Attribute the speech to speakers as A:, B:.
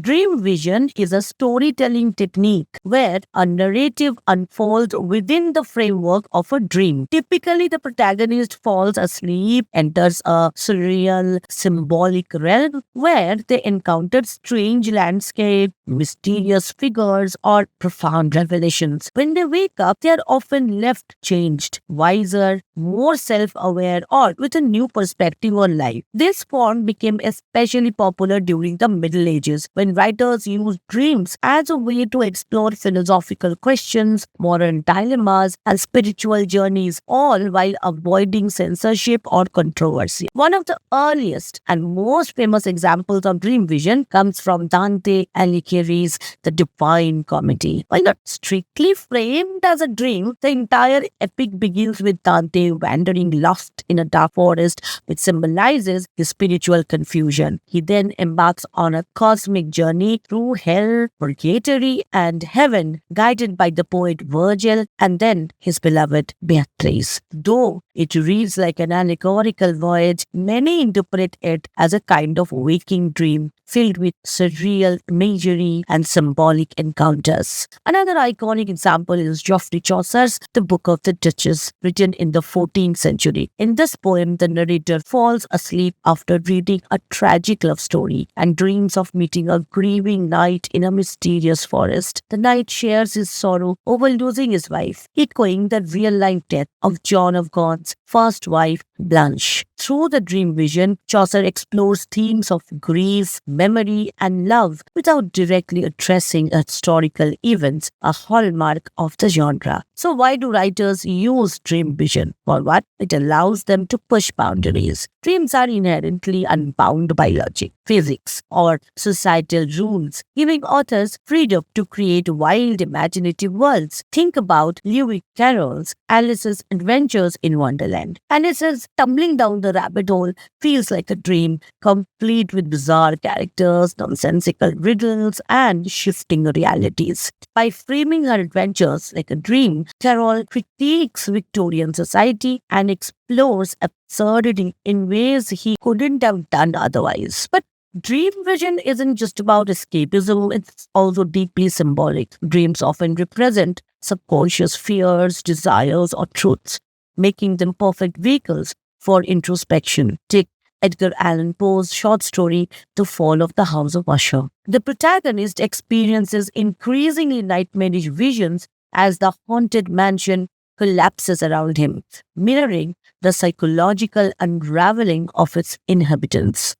A: Dream vision is a storytelling technique where a narrative unfolds within the framework of a dream. Typically, the protagonist falls asleep, enters a surreal, symbolic realm where they encounter strange landscapes, mysterious figures, or profound revelations. When they wake up, they are often left changed, wiser, more self aware, or with a new perspective on life. This form became especially popular during the Middle Ages when writers used dreams as a way to explore philosophical questions, moral dilemmas, and spiritual journeys, all while avoiding censorship or controversy. One of the earliest and most famous examples of dream vision comes from Dante Alighieri's The Divine Comedy. While not strictly framed as a dream, the entire epic begins with Dante wandering lost in a dark forest, which symbolizes his spiritual confusion. He then embarks on a cosmic journey through hell, purgatory, and heaven, guided by the poet Virgil and then his beloved Beatrice. Though it reads like an allegorical voyage, many interpret it as a kind of waking dream filled with surreal imagery and symbolic encounters. Another iconic example is Geoffrey Chaucer's The Book of the Duchess, written in the 14th century. In this poem, the narrator falls asleep after reading a tragic love story and dreams of meeting a grieving knight in a mysterious forest. The knight shares his sorrow over losing his wife, echoing the real-life death of John of Gaunt's first wife, Blanche. Through the dream vision, Chaucer explores themes of grief, memory, and love without directly addressing historical events, a hallmark of the genre. So why do writers use dream vision? For what? It allows them to push boundaries. Dreams are inherently unbound by logic, physics, or societal rules, giving authors freedom to create wild imaginative worlds. Think about Lewis Carroll's Alice's Adventures in Wonderland. Alice's tumbling down the rabbit hole feels like a dream, complete with bizarre characters, nonsensical riddles, and shifting realities. By framing her adventures like a dream, Carroll critiques Victorian society and explores absurdity in ways he couldn't have done otherwise. But dream vision isn't just about escapism, it's also deeply symbolic. Dreams often represent subconscious fears, desires, or truths, making them perfect vehicles for introspection. Take Edgar Allan Poe's short story, The Fall of the House of Usher. The protagonist experiences increasingly nightmarish visions as the haunted mansion collapses around him, mirroring the psychological unraveling of its inhabitants.